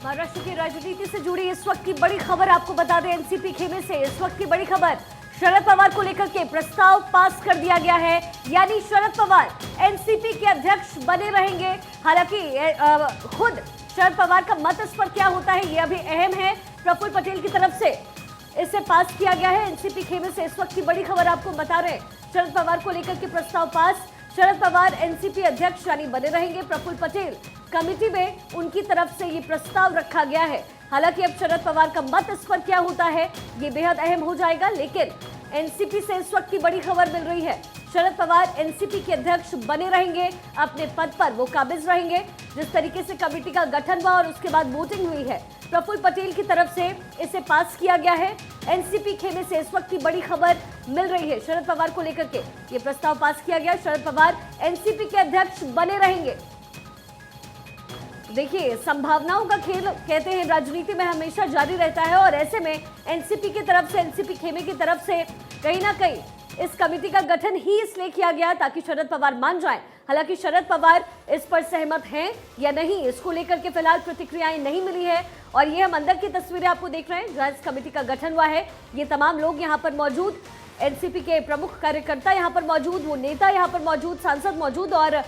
महाराष्ट्र की राजनीति से जुड़ी इस वक्त की बड़ी खबर आपको बता दें। एनसीपी खेमे से इस वक्त की बड़ी खबर, शरद पवार को लेकर के प्रस्ताव पास कर दिया गया है, यानी शरद पवार एनसीपी के अध्यक्ष बने रहेंगे। हालांकि खुद शरद पवार का मत इस पर क्या होता है ये अभी अहम है। प्रफुल्ल पटेल की तरफ से इसे पास किया गया है। एनसीपी खेमे से इस वक्त की बड़ी खबर आपको बता रहे हैं, शरद पवार को लेकर के प्रस्ताव पास, शरद पवार एनसीपी अध्यक्ष यानी बने रहेंगे। प्रफुल्ल पटेल कमेटी में उनकी तरफ से ये प्रस्ताव रखा गया है। हालांकि अब शरद पवार का मत इस पर क्या होता है ये बेहद अहम हो जाएगा, लेकिन एनसीपी से इस वक्त की बड़ी खबर मिल रही है, शरद पवार एनसीपी के अध्यक्ष बने रहेंगे, अपने पद पर वो काबिज रहेंगे। जिस तरीके से कमेटी का गठन हुआ और उसके बाद वोटिंग हुई है, प्रफुल्ल पटेल की तरफ से इसे पास किया गया है। एनसीपी खेमे से इस वक्त की बड़ी खबर मिल रही है, शरद पवार को लेकर के ये प्रस्ताव पास किया गया, शरद पवार एनसीपी के अध्यक्ष बने रहेंगे। देखिए, संभावनाओं का खेल कहते हैं राजनीति में हमेशा जारी रहता है, और ऐसे में एनसीपी की तरफ से, एनसीपी खेमे की तरफ से कहीं ना कहीं इस कमेटी का गठन ही इसलिए किया गया ताकि शरद पवार मान जाएं। हालांकि शरद पवार इस पर सहमत हैं या नहीं, इसको लेकर के फिलहाल प्रतिक्रियाएं नहीं मिली है। और ये हम अंदर की तस्वीरें आपको देख रहे हैं जहां इस कमेटी का गठन हुआ है। ये तमाम लोग यहाँ पर मौजूद, एनसीपी के प्रमुख कार्यकर्ता यहाँ पर मौजूद, वो नेता यहाँ पर मौजूद, सांसद मौजूद, और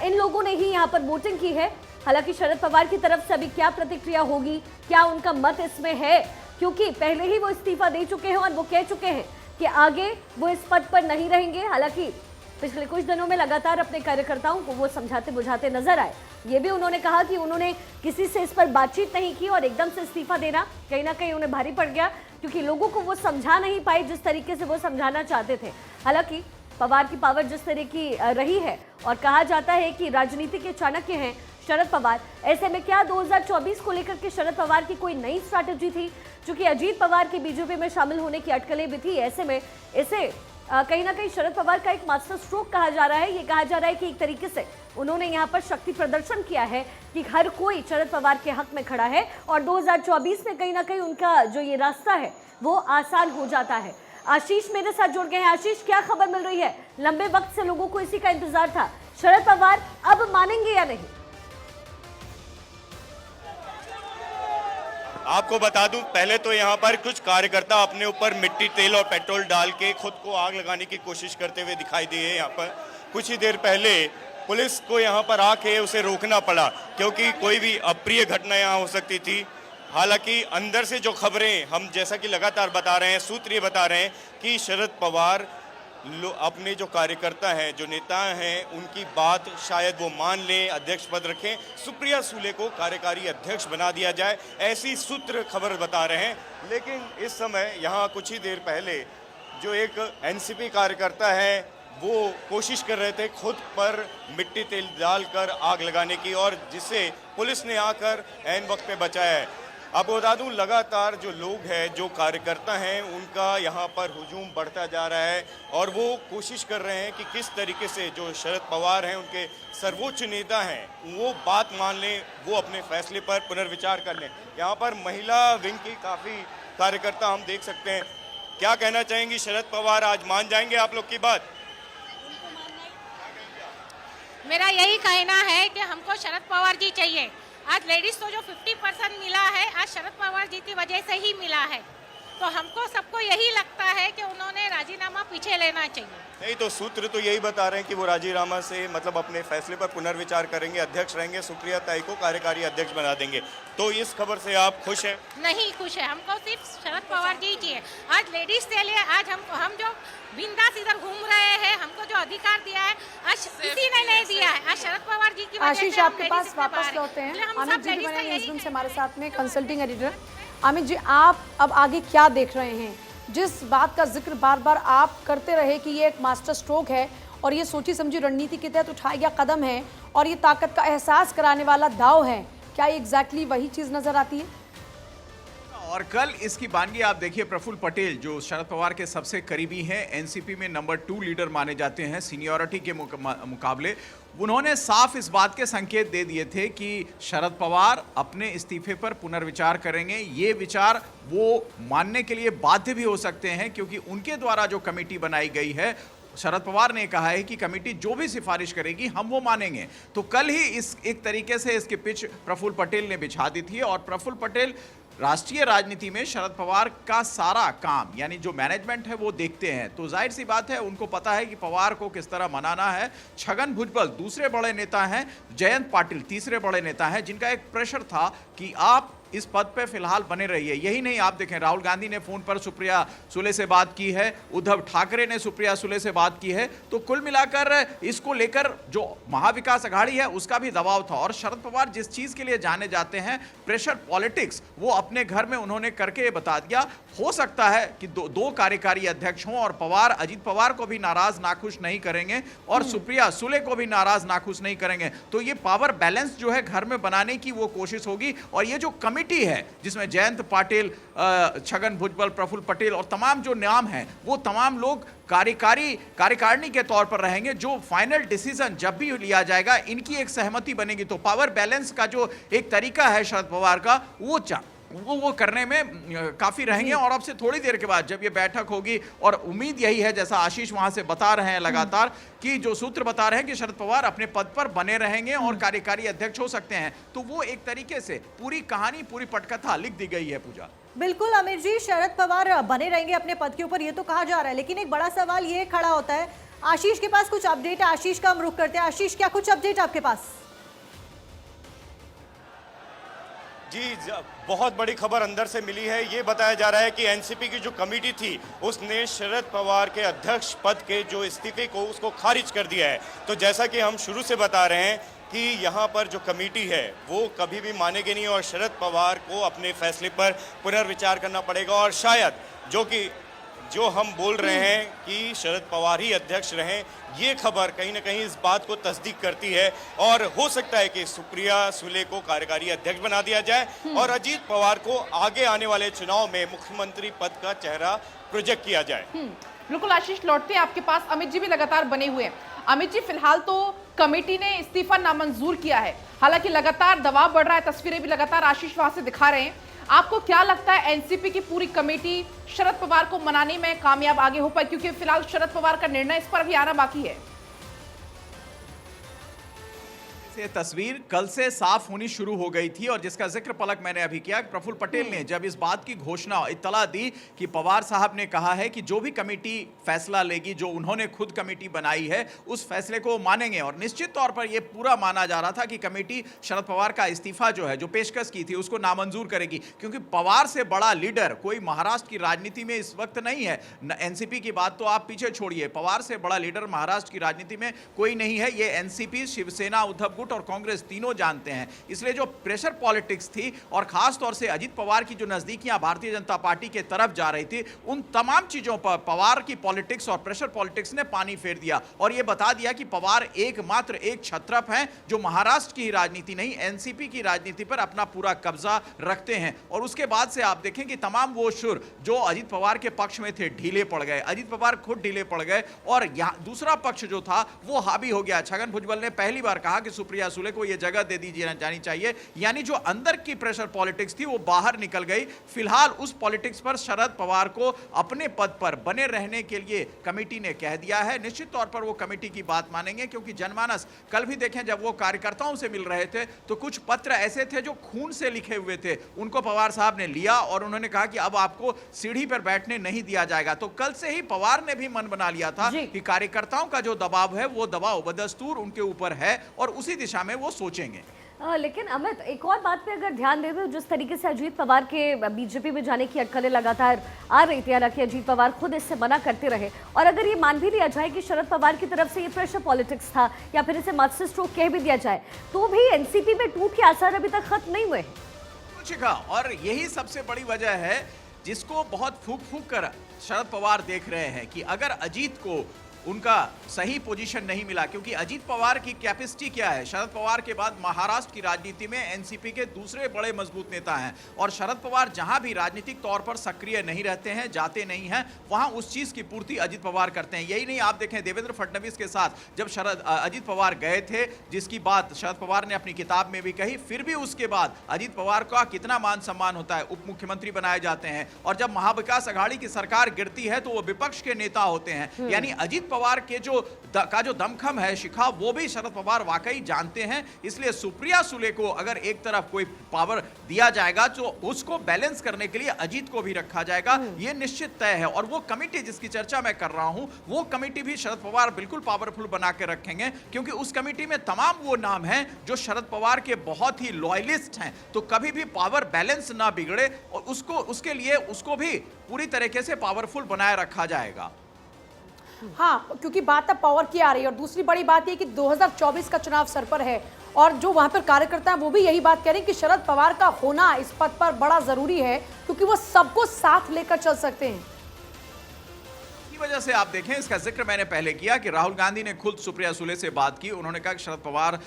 इन लोगों ने ही यहाँ पर वोटिंग की है। हालांकि शरद पवार की तरफ से अभी क्या प्रतिक्रिया होगी, क्या उनका मत इसमें है, क्योंकि पहले ही वो इस्तीफा दे चुके हैं और वो कह चुके हैं कि आगे वो इस पद पर नहीं रहेंगे। हालांकि पिछले कुछ दिनों में लगातार अपने कार्यकर्ताओं को वो समझाते बुझाते नजर आए। ये भी उन्होंने कहा कि उन्होंने किसी से इस पर बातचीत नहीं की और एकदम से इस्तीफा देना कहीं ना कहीं उन्हें भारी पड़ गया, क्योंकि लोगों को वो समझा नहीं पाए जिस तरीके से वो समझाना चाहते थे। हालांकि पवार की पावर जिस तरह की रही है, और कहा जाता है कि राजनीति के चाणक्य हैं शरद पवार, ऐसे में क्या 2024 को लेकर के शरद पवार की कोई नई स्ट्रैटेजी थी? क्योंकि अजीत पवार के बीजेपी में शामिल होने की अटकलें भी थी। ऐसे में इसे कहीं ना कहीं शरद पवार का एक मास्टर स्ट्रोक कहा जा रहा है। ये कहा जा रहा है कि एक तरीके से उन्होंने यहाँ पर शक्ति प्रदर्शन किया है कि हर कोई शरद पवार के हक में खड़ा है, और 2024 में कहीं ना कहीं उनका जो ये रास्ता है वो आसान हो जाता है। आशीष मेरे साथ जुड़ गए हैं। आशीष, क्या खबर मिल रही है? लंबे वक्त से लोगों को इसी का इंतजार था, शरद पवार अब मानेंगे या नहीं? आपको बता दूं, पहले तो यहाँ पर कुछ कार्यकर्ता अपने ऊपर मिट्टी, तेल और पेट्रोल डाल के खुद को आग लगाने की कोशिश करते हुए दिखाई दिए। यहाँ पर कुछ ही देर पहले पुलिस को यहाँ पर आके उसे रोकना पड़ा, क्योंकि कोई भी अप्रिय घटना यहाँ हो सकती थी। हालांकि अंदर से जो खबरें हम जैसा कि लगातार बता रहे हैं, सूत्र ये बता रहे हैं कि शरद पवार अपने जो कार्यकर्ता हैं, जो नेता हैं, उनकी बात शायद वो मान लें, अध्यक्ष पद रखें, सुप्रिया सूले को कार्यकारी अध्यक्ष बना दिया जाए, ऐसी सूत्र खबर बता रहे हैं। लेकिन इस समय यहाँ कुछ ही देर पहले जो एक एनसीपी कार्यकर्ता है वो कोशिश कर रहे थे खुद पर मिट्टी तेल डालकर आग लगाने की, और जिसे पुलिस ने आकर ऐन वक्त पे बचाया है। अब बता दूं, लगातार जो लोग हैं, जो कार्यकर्ता हैं, उनका यहाँ पर हुजूम बढ़ता जा रहा है, और वो कोशिश कर रहे हैं कि किस तरीके से जो शरद पवार हैं, उनके सर्वोच्च नेता हैं, वो बात मान लें, वो अपने फैसले पर पुनर्विचार कर लें। यहाँ पर महिला विंग की काफ़ी कार्यकर्ता हम देख सकते हैं। क्या कहना चाहेंगी, शरद पवार आज मान जाएंगे आप लोग की बात? मेरा यही कहना है कि हमको शरद पवार जी चाहिए। आज लेडीज को जो 50% मिला है, आज शरद पवार जी की वजह से ही मिला है। तो हमको सबको यही लगता है कि उन्होंने राजीनामा पीछे लेना चाहिए। नहीं तो सूत्र तो यही बता रहे हैं कि वो राजीनामा से मतलब अपने फैसले पर पुनर्विचार करेंगे, अध्यक्ष रहेंगे, सुप्रिया ताई को कार्यकारी अध्यक्ष बना देंगे। तो इस खबर से आप खुश हैं? नहीं खुश है, हमको सिर्फ शरद पवार जी चाहिए। आज लेडीज के लिए आज हम जो बिंदास इधर घूम रहे हैं, हमको जो अधिकार दिया है आज किसी ने नहीं दिया है, आज शरद पवार जी की वजह से। आशीष, आपके पास वापस लौटते हैं। अमित जी भी बने न्यूज़ रूम से हमारे साथ में, कंसल्टिंग एडिटर। अमित जी, आप अब आगे क्या देख रहे हैं? जिस बात का जिक्र बार बार आप करते रहे कि ये एक मास्टर स्ट्रोक है और ये सोची समझी रणनीति के तहत उठाया गया कदम है और ये ताकत का एहसास कराने वाला दाव है, क्या एग्जैक्टली वही चीज़ नजर आती है? और कल इसकी बानगी आप देखिए, प्रफुल्ल पटेल जो शरद पवार के सबसे करीबी हैं, एनसीपी में नंबर 2 लीडर माने जाते हैं सीनियरिटी के मुकाबले, उन्होंने साफ इस बात के संकेत दे दिए थे कि शरद पवार अपने इस्तीफे पर पुनर्विचार करेंगे। ये विचार वो मानने के लिए बाध्य भी हो सकते हैं, क्योंकि उनके द्वारा जो कमेटी बनाई गई है शरद पवार ने कहा है कि कमेटी जो भी सिफारिश करेगी हम वो मानेंगे। तो कल ही इस एक तरीके से इसकी पिच प्रफुल्ल पटेल ने बिछा दी थी और प्रफुल्ल पटेल राष्ट्रीय राजनीति में शरद पवार का सारा काम यानी जो मैनेजमेंट है वो देखते हैं। तो जाहिर सी बात है उनको पता है कि पवार को किस तरह मनाना है। छगन भुजबल दूसरे बड़े नेता हैं, जयंत पाटिल तीसरे बड़े नेता हैं जिनका एक प्रेशर था कि आप इस पद पे फिलहाल बने रहिए। यही नहीं, आप देखें राहुल गांधी ने फोन पर सुप्रिया सुले से बात की है, उद्धव ठाकरे ने सुप्रिया सुले से बात की है। तो कुल मिलाकर इसको लेकर जो महाविकास अघाड़ी है उसका भी दबाव था। और शरद पवार जिस चीज के लिए जाने जाते हैं प्रेशर पॉलिटिक्स, वो अपने घर में उन्होंने करके बता दिया। हो सकता है कि दो कार्यकारी अध्यक्ष हों और पवार अजीत पवार को भी नाराज नाखुश नहीं करेंगे और सुप्रिया सुले को भी नाराज नाखुश नहीं करेंगे। तो ये पावर बैलेंस जो है घर में बनाने की वो कोशिश होगी। और ये जो कमिटी है जिसमें जयंत पाटिल, छगन भुजबल, प्रफुल्ल पटेल और तमाम जो नाम हैं वो तमाम लोग कार्यकारिणी के तौर पर रहेंगे। जो फाइनल डिसीजन जब भी लिया जाएगा इनकी एक सहमति बनेगी। तो पावर बैलेंस का जो एक तरीका है शरद पवार का वो करने में काफी रहेंगे। और अब से थोड़ी देर के बाद जब ये बैठक होगी और उम्मीद यही है जैसा आशीष वहां से बता रहे हैं लगातार कि जो सूत्र बता रहे हैं कि शरद पवार अपने पद पर बने रहेंगे और कार्यकारी अध्यक्ष हो सकते हैं। तो वो एक तरीके से पूरी कहानी, पूरी पटकथा लिख दी गई है पूजा। बिल्कुल आमिर जी, शरद पवार बने रहेंगे अपने पद के ऊपर, ये तो कहा जा रहा है। लेकिन एक बड़ा सवाल ये खड़ा होता है, आशीष के पास कुछ अपडेट है? आशीष का हम रुख करते हैं। आशीष, क्या कुछ अपडेट आपके पास? जी, बहुत बड़ी खबर अंदर से मिली है। ये बताया जा रहा है कि एनसीपी की जो कमेटी थी उसने शरद पवार के अध्यक्ष पद के जो इस्तीफे को उसको खारिज कर दिया है। तो जैसा कि हम शुरू से बता रहे हैं कि यहाँ पर जो कमेटी है वो कभी भी मानेगी नहीं और शरद पवार को अपने फैसले पर पुनर्विचार करना पड़ेगा। और शायद जो हम बोल रहे हैं कि शरद पवार ही अध्यक्ष रहें, ये खबर कहीं ना कहीं इस बात को तस्दीक करती है। और हो सकता है कि सुप्रिया सुले को कार्यकारी अध्यक्ष बना दिया जाए और अजीत पवार को आगे आने वाले चुनाव में मुख्यमंत्री पद का चेहरा प्रोजेक्ट किया जाए। बिल्कुल आशीष, लौटते हैं आपके पास। अमित जी भी लगातार बने हुए हैं। अमित जी, फिलहाल तो कमेटी ने इस्तीफा नामंजूर किया है, हालांकि लगातार दबाव बढ़ रहा है, तस्वीरें भी लगातार आशीष वहां से दिखा रहे हैं। आपको क्या लगता है एनसीपी की पूरी कमेटी शरद पवार को मनाने में कामयाब आगे हो पाए? क्योंकि फिलहाल शरद पवार का निर्णय इस पर भी आना बाकी है। ये तस्वीर कल से साफ होनी शुरू हो गई थी और जिसका जिक्र पलक मैंने अभी किया। प्रफुल्ल पटेल ने जब इस बात की घोषणा इत्तला दी कि पवार साहब ने कहा है कि जो भी कमेटी फैसला लेगी, जो उन्होंने खुद कमेटी बनाई है, उस फैसले को मानेंगे। और निश्चित तौर पर यह पूरा माना जा रहा था कि कमेटी शरद पवार का इस्तीफा जो है, जो पेशकश की थी, उसको नामंजूर करेगी। क्योंकि पवार से बड़ा लीडर कोई महाराष्ट्र की राजनीति में इस वक्त नहीं है। एनसीपी की बात तो आप पीछे छोड़िए, पवार से बड़ा लीडर महाराष्ट्र की राजनीति में कोई नहीं है। ये एनसीपी, शिवसेना, उद्धव और कांग्रेस तीनों जानते हैं। इसलिए जो प्रेशर पॉलिटिक्स थी और खास तौर से अजीत पवार की जो नजदीकियां भारतीय जनता पार्टी के तरफ जा रही थी, उन तमाम चीजों पर पवार की पॉलिटिक्स और प्रेशर पॉलिटिक्स ने पानी फेर दिया और यह बता दिया कि पवार एकमात्र एक छत्रप हैं जो महाराष्ट्र की राजनीति नहीं, एनसीपी की राजनीति पर अपना पूरा कब्जा रखते हैं। और उसके बाद से आप देखें कि तमाम वो सुर जो अजीत पवार के पक्ष में थे ढीले पड़ गए, अजीत पवार खुद ढीले पड़ गए और यहां दूसरा पक्ष जो था वो हावी हो गया। छगन भुजबल ने पहली बार कहा कि सुप्रिया सुले को यह जगह दे दी जानी चाहिए, यानी जो अंदर की प्रेशर पॉलिटिक्स थी वो बाहर निकल गई। फिलहाल उस पॉलिटिक्स पर शरद पवार को अपने पद पर बने रहने के लिए कमेटी ने कह दिया है। निश्चित तौर पर वो कमेटी की बात मानेंगे क्योंकि जनमानस, कल भी देखें जब वो कार्यकर्ताओं से मिल रहे थे तो कुछ पत्र ऐसे थे जो खून से लिखे हुए थे, उनको पवार साहब ने लिया और उन्होंने कहा कि अब आपको सीढ़ी पर बैठने नहीं दिया जाएगा। तो कल से ही पवार ने भी मन बना लिया था कि कार्यकर्ताओं का जो दबाव है वो दबाव बदस्तूर उनके ऊपर है और उसी दिशा में वो सोचेंगे। लेकिन अमित, एक और बात पे अगर ध्यान दे दो, जिस तरीके से अजीत पवार के बीजेपी में जाने की अटकलें लगातार आ रही थी, हालांकि अजीत पवार खुद इससे मना करते रहे, और अगर ये मान भी लिया जाए कि शरद पवार की तरफ से ये प्रेशर पॉलिटिक्स था या फिर इसे मास्टर स्ट्रोक कह भी दिया जाए, तो भी एनसीपी में टूट के आसार अभी तक खत्म नहीं हुए। और यही सबसे बड़ी वजह है जिसको बहुत फूक फूक कर शरद पवार देख रहे हैं कि अगर अजीत को उनका सही पोजीशन नहीं मिला, क्योंकि अजीत पवार की कैपेसिटी क्या है, शरद पवार के बाद महाराष्ट्र की राजनीति में एनसीपी के दूसरे बड़े मजबूत नेता हैं और शरद पवार जहां भी राजनीतिक तौर पर सक्रिय नहीं रहते हैं, जाते नहीं हैं, वहां उस चीज की पूर्ति अजीत पवार करते हैं। यही नहीं, आप देखें देवेंद्र फडणवीस के साथ जब अजीत पवार गए थे, जिसकी बात शरद पवार ने अपनी किताब में भी कही, फिर भी उसके बाद अजीत पवार का कितना मान सम्मान होता है, उप मुख्यमंत्री बनाए जाते हैं और जब महाविकास अघाड़ी की सरकार गिरती है तो वो विपक्ष के नेता होते हैं। यानी अजीत पवार के जो दमखम है, शिखा, वो भी शरद पवार वाकई जानते हैं। इसलिए सुप्रिया सुले को अगर एक तरफ कोई पावर दिया जाएगा तो उसको बैलेंस करने के लिए अजीत को भी रखा जाएगा, ये निश्चित तय है। और वो कमेटी जिसकी चर्चा मैं कर रहा हूं, वो कमेटी भी शरद पवार बिल्कुल पावरफुल बना के रखेंगे, क्योंकि उस कमेटी में तमाम वो नाम हैं जो शरद पवार के बहुत ही लॉयलिस्ट हैं। तो कभी भी पावर बैलेंस ना बिगड़े और उसके लिए उसको भी पूरी तरीके से पावरफुल बनाए रखा जाएगा। हाँ, क्योंकि बात अब पावर की आ रही है और दूसरी बड़ी बात यह कि 2024 का चुनाव सर पर है और जो वहां पर कार्यकर्ता हैं वो भी यही बात कह रहे हैं कि शरद पवार का होना इस पद पर बड़ा जरूरी है, क्योंकि वो सबको साथ लेकर चल सकते हैं। वजह से आप देखें, इसका जिक्र मैंने पहले किया कि राहुल गांधी ने खुद सुप्रिया सुले से बात की। उन्होंने कहा कि शरद पवार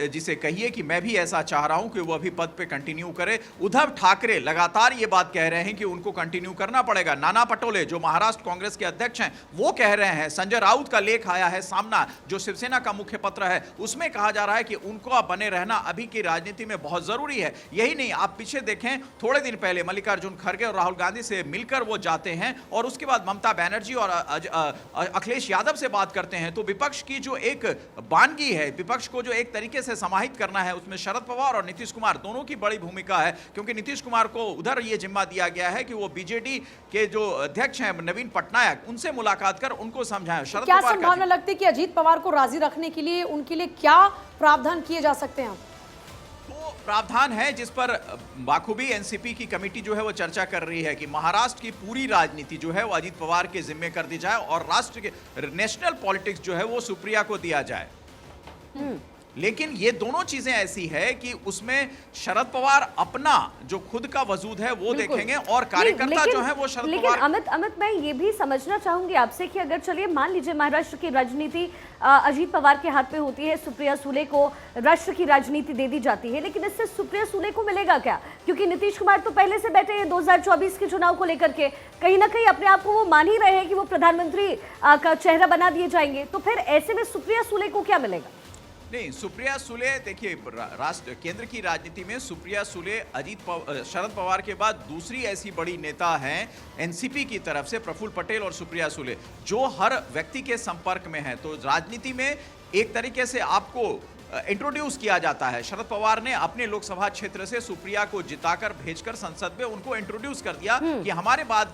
जिसे कहिए कि मैं भी ऐसा चाह रहा हूं कि वो अभी पद पे कंटिन्यू करे। उद्धव ठाकरे लगातार ये बात कह रहे हैं कि उनको कंटिन्यू करना पड़ेगा। नाना पटोले जो महाराष्ट्र कांग्रेस के अध्यक्ष हैं वो कह रहे हैं। संजय राउत का लेख आया है सामना, जो शिवसेना का मुख्य पत्र है, उसमें कहा जा रहा है कि उनको बने रहना अभी की राजनीति में बहुत जरूरी है। यही नहीं, आप पीछे देखें, थोड़े दिन पहले मल्लिकार्जुन खड़गे और राहुल गांधी से मिलकर वो जाते हैं और उसके बाद ममता बनर्जी और अखिलेश यादव से बात करते हैं। तो विपक्ष की जो एक बानगी है, विपक्ष को जो एक तरीके से समाहित करना है, उसमें शरद पवार और नीतीश कुमार दोनों की बड़ी भूमिका है, क्योंकि नीतीश कुमार को उधर यह जिम्मा दिया गया है कि वो बीजेडी के जो अध्यक्ष हैं नवीन पटनायक, उनसे मुलाकात कर उनको समझाएं। शरद क्या पवार संभावना लगती है कि अजीत पवार को राजी रखने के लिए उनके लिए क्या प्रावधान किए जा सकते हैं? तो प्रावधान है जिस पर बाखूबी एनसीपी की कमेटी जो है वो चर्चा कर रही है कि महाराष्ट्र की पूरी राजनीति जो है वो अजीत पवार के जिम्मे कर दी जाए और राष्ट्र के नेशनल पॉलिटिक्स जो है वो सुप्रिया को दिया जाए। लेकिन ये दोनों चीजें ऐसी है कि उसमें शरद पवार अपना जो खुद का वजूद है वो देखेंगे और कार्यकर्ता जो है वो शरद लेकिन पवार। अमित मैं ये भी समझना चाहूंगी आपसे कि अगर चलिए मान लीजिए महाराष्ट्र की राजनीति अजीत पवार के हाथ में होती है, सुप्रिया सुले को राष्ट्र की राजनीति दे दी जाती है, लेकिन इससे सुप्रिया सुले को मिलेगा क्या? क्योंकि नीतीश कुमार तो पहले से बैठे हैं 2024 के चुनाव को लेकर के, कहीं ना कहीं अपने आप को वो मान ही रहे हैं कि वो प्रधानमंत्री का चेहरा बना दिए जाएंगे। तो फिर ऐसे में सुप्रिया सुले को क्या मिलेगा? नहीं, सुप्रिया सुले देखिए, राष्ट्र केंद्र की राजनीति में सुप्रिया सुले शरद पवार के बाद दूसरी ऐसी बड़ी नेता हैं एनसीपी की तरफ से, प्रफुल्ल पटेल और सुप्रिया सुले, जो हर व्यक्ति के संपर्क में है। तो राजनीति में एक तरीके से आपको इंट्रोड्यूस किया जाता है। शरद पवार ने अपने लोकसभा क्षेत्र से सुप्रिया को जिताकर भेजकर संसद में उनको इंट्रोड्यूस कर दिया कि हमारे बाद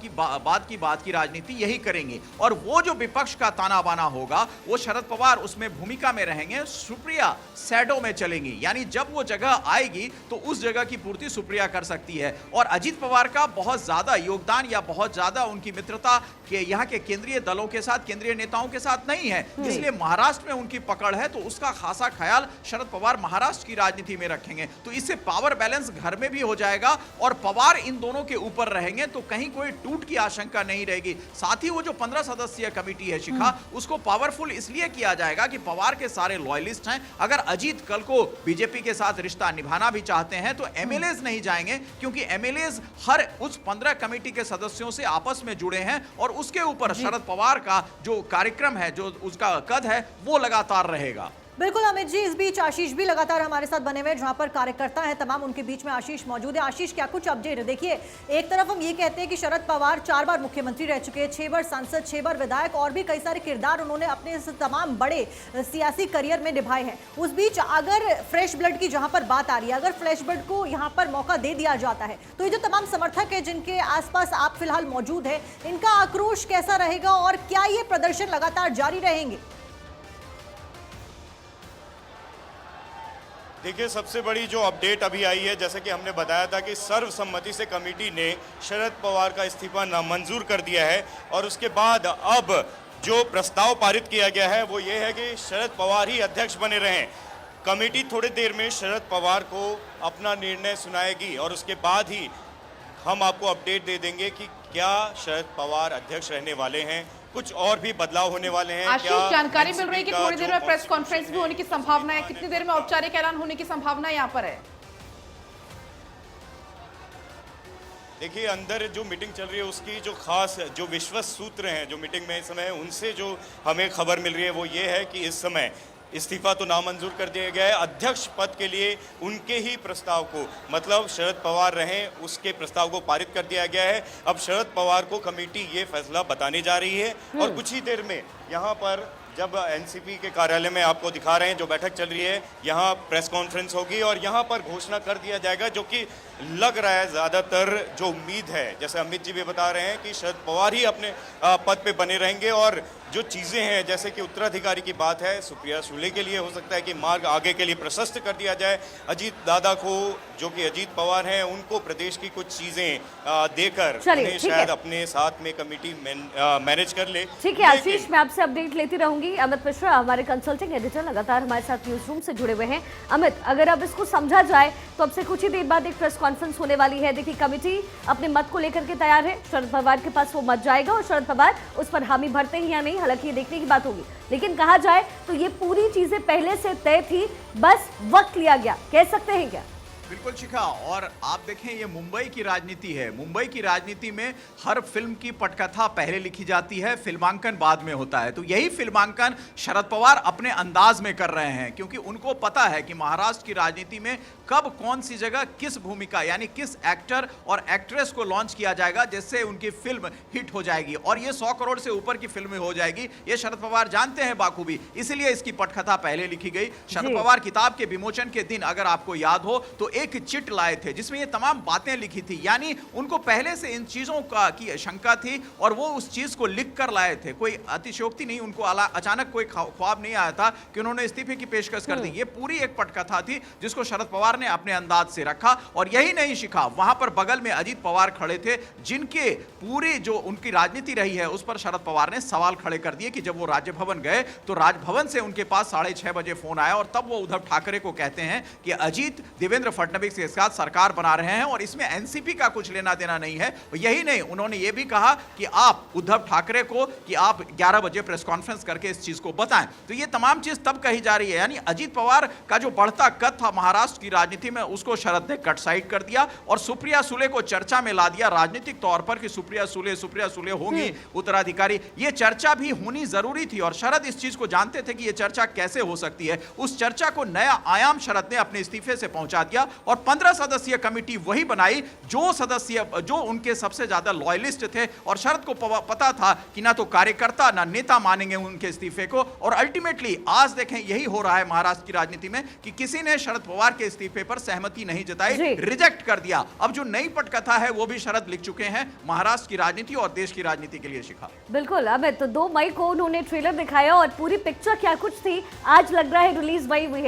की राजनीति यही करेंगे। और वो जो विपक्ष का ताना बाना होगा वो शरद पवार उसमें भूमिका में रहेंगे, सुप्रिया शैडो में चलेंगी। यानी जब वो जगह आएगी तो उस जगह की पूर्ति सुप्रिया कर सकती है। और अजीत पवार का बहुत ज्यादा योगदान या बहुत ज्यादा उनकी मित्रता के यहाँ के केंद्रीय दलों के साथ, केंद्रीय नेताओं के साथ नहीं है, इसलिए महाराष्ट्र में उनकी पकड़ है। तो उसका खासा ख्याल शरद पवार महाराष्ट्र की राजनीति में रखेंगे। तो इससे पावर बैलेंस घर में भी हो जाएगा और पवार इन दोनों के ऊपर रहेंगे, तो कहीं कोई टूट की आशंका नहीं रहेगी। साथ ही वो जो 15 सदस्यीय कमेटी है शिखा, उसको पावरफुल इसलिए किया जाएगा कि पवार के सारे लॉयलिस्ट हैं। अगर अजीत कल को बीजेपी के साथ रिश्ता निभाना भी चाहते हैं तो एमएलएज नहीं जाएंगे, क्योंकि एमएलएज हर उस 15 कमेटी के सदस्यों से आपस में जुड़े हैं और उसके ऊपर शरद पवार का जो कार्यक्रम है, जो उसका कद है, वो लगातार रहेगा। बिल्कुल अमित जी, इस बीच आशीष भी लगातार हमारे साथ बने हुए हैं, जहां पर कार्यकर्ता है तमाम, उनके बीच में आशीष मौजूद है। आशीष, क्या कुछ अपडेट है? देखिए, एक तरफ हम ये कहते हैं कि शरद पवार 4 बार मुख्यमंत्री रह चुके हैं, 6 बार सांसद, 6 बार विधायक, और भी कई सारे किरदार उन्होंने अपने इस तमाम बड़े सियासी करियर में निभाए हैं। उस बीच अगर फ्रेश ब्लड की जहां पर बात आ रही है, अगर फ्रेश ब्लड को यहाँ पर मौका दे दिया जाता है, तो ये जो तमाम समर्थक है जिनके आसपास आप फिलहाल मौजूद है, इनका आक्रोश कैसा रहेगा और क्या ये प्रदर्शन लगातार जारी रहेंगे? देखिए, सबसे बड़ी जो अपडेट अभी आई है, जैसे कि हमने बताया था कि सर्वसम्मति से कमेटी ने शरद पवार का इस्तीफा नामंजूर कर दिया है और उसके बाद अब जो प्रस्ताव पारित किया गया है वो ये है कि शरद पवार ही अध्यक्ष बने रहें। कमेटी थोड़ी देर में शरद पवार को अपना निर्णय सुनाएगी और उसके बाद ही हम आपको अपडेट दे देंगे कि क्या शरद पवार अध्यक्ष रहने वाले हैं, कुछ और भी बदलाव होने वाले हैं। आशीष, जानकारी मिल रही है कि थोड़ी देर में प्रेस कॉन्फ्रेंस भी होने की संभावना है, कितनी देर में औपचारिक ऐलान होने की संभावना यहाँ पर है? देखिए, अंदर जो मीटिंग चल रही है उसकी जो खास जो विश्वस्त सूत्र हैं जो मीटिंग में इस समय, उनसे जो हमें खबर मिल रही है वो ये है कि इस समय इस्तीफा तो नामंजूर कर दिया गया है। अध्यक्ष पद के लिए उनके ही प्रस्ताव को, मतलब शरद पवार रहें उसके प्रस्ताव को पारित कर दिया गया है। अब शरद पवार को कमेटी ये फैसला बताने जा रही है और कुछ ही देर में यहाँ पर जब एनसीपी के कार्यालय में आपको दिखा रहे हैं जो बैठक चल रही है, यहाँ प्रेस कॉन्फ्रेंस होगी और यहाँ पर घोषणा कर दिया जाएगा, जो कि लग रहा है ज़्यादातर जो उम्मीद है, जैसे अमित जी भी बता रहे हैं कि शरद पवार ही अपने पद पे बने रहेंगे। और जो चीज़ें हैं जैसे कि उत्तराधिकारी की बात है, सुप्रिया सुले के लिए हो सकता है कि मार्ग आगे के लिए प्रशस्त कर दिया जाए। अजीत दादा को, जो कि अजीत पवार हैं, उनको प्रदेश की कुछ चीज़ें देकर उन्हें शायद अपने साथ में कमेटी मैनेज कर ले। ठीक है आशीष, मैं आपसे अपडेट लेती रहूंगी। अमित मिश्रा हमारे कंसल्टिंग एडिटर लगातार हमारे साथ न्यूज रूम से जुड़े हुए हैं। अमित, अगर अब इसको समझा जाए तो अब से कुछ ही देर बाद एक प्रेस कॉन्फ्रेंस होने वाली है। देखिए कमेटी अपने मत को लेकर के तैयार है, शरद पवार के पास वो मत जाएगा और शरद पवार उस पर हामी भरते ही या नहीं, हालांकि ये देखने की बात होगी। लेकिन कहा जाए तो ये पूरी चीजें पहले से तय थी, बस वक्त लिया गया, कह सकते हैं क्या? बिल्कुल शिखा, और आप देखें ये मुंबई की राजनीति है। मुंबई की राजनीति में हर फिल्म की पटकथा पहले लिखी जाती है, फिल्मांकन बाद में होता है। तो यही फिल्मांकन शरद पवार अपने अंदाज में कर रहे हैं, क्योंकि उनको पता है कि महाराष्ट्र की राजनीति में कब कौन सी जगह किस भूमिका यानी किस एक्टर और एक्ट्रेस को लॉन्च किया जाएगा जिससे उनकी फिल्म हिट हो जाएगी और ये 100 करोड़ से ऊपर की फिल्म हो जाएगी। ये शरद पवार जानते हैं बाखूबी, इसलिए इसकी पटकथा पहले लिखी गई। शरद पवार किताब के विमोचन के दिन अगर आपको याद हो तो एक चिट लाए थे जिसमें ये तमाम बातें लिखी थी, यानी उनको पहले से इन चीजों का की शंका थी और वो उस चीज को लिख कर लाए थे। कोई अतिशयोक्ति नहीं, उनको अचानक कोई ख्वाब नहीं आया था कि उन्होंने इस्तीफे की पेशकश कर दी। ये पूरी एक पटकथा थी जिसको शरद पवार ने अपने अंदाज से रखा। और यही नहीं शिखा, वहां पर बगल में अजीत पवार खड़े थे जिनके पूरी जो उनकी राजनीति रही है उस पर शरद पवार ने सवाल खड़े कर दिए कि जब वो राजभवन गए तो राजभवन से उनके पास 6:30 बजे फोन आया और तब वो उद्धव ठाकरे को कहते हैं कि अजीत देवेंद्र फडणवीस के साथ सरकार बना रहे हैं और इसमें एनसीपी का कुछ लेना देना नहीं है। यही नहीं, उन्होंने ये भी कहा कि आप उद्धव ठाकरे को कि आप 11 बजे प्रेस कॉन्फ्रेंस करके इस चीज को बताएं। तो ये तमाम चीज तब कही जा रही है, यानी अजीत पवार का जो बढ़ता कद था महाराष्ट्र की राजनीति में उसको शरद ने कट साइड कर दिया और सुप्रिया सुले को चर्चा में ला दिया राजनीतिक तौर पर कि सुप्रिया सुले होंगी उत्तराधिकारी। ये चर्चा भी होनी जरूरी थी और शरद इस चीज को जानते थे कि ये चर्चा कैसे हो सकती है। उस चर्चा को नया आयाम शरद ने अपने इस्तीफे से पहुंचा दिया और 15 सदस्यीय कमेटी वही बनाई जो उनके सबसे ज्यादा लॉयलिस्ट थे और शरद को पता था कि ना तो कार्यकर्ता ना नेता मानेंगे उनके इस्तीफे को। और अल्टीमेटली आज देखें यही हो रहा है महाराष्ट्र की राजनीति में कि किसी ने शरद पवार के इस्तीफे पर सहमति नहीं जताई, रिजेक्ट कर दिया। अब जो नई पटकथा है वो भी शरद लिख चुके हैं महाराष्ट्र की राजनीति और देश की राजनीति के लिए शिखा। बिल्कुल अमित, तो 2 मई को उन्होंने ट्रेलर दिखाया और पूरी पिक्चर क्या कुछ थी आज लग रहा है रिलीज वही हुई है।